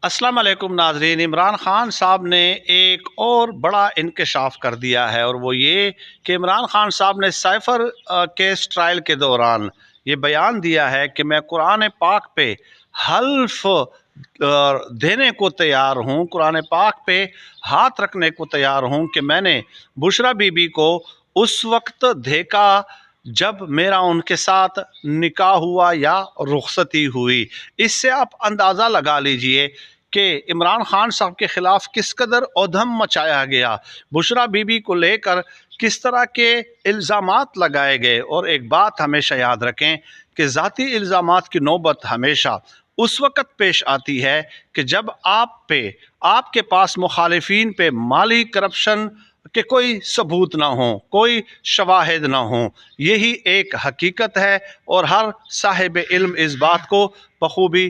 अस्सलाम वालेकुम नाजरीन। इमरान खान साहब ने एक और बड़ा इंकशाफ कर दिया है, और वो ये कि इमरान खान साहब ने साइफर केस ट्रायल के दौरान ये बयान दिया है कि मैं कुरान पाक पे हल्फ देने को तैयार हूँ, कुरान पाक पे हाथ रखने को तैयार हूँ कि मैंने बुशरा बीबी को उस वक्त देखा जब मेरा उनके साथ निकाह हुआ या रुखसती हुई। इससे आप अंदाज़ा लगा लीजिए कि इमरान खान साहब के ख़िलाफ़ किस कदर उधम मचाया गया, बुशरा बीबी को लेकर किस तरह के इल्ज़ामात लगाए गए। और एक बात हमेशा याद रखें कि ज़ाती इल्ज़ामात की नौबत हमेशा उस वक़्त पेश आती है कि जब आपके पास मुखालिफिन पे माली करप्शन के कोई सबूत ना हो, कोई शवाहिद ना हो। यही एक हकीकत है और हर साहिब इल्म इस बात को बखूबी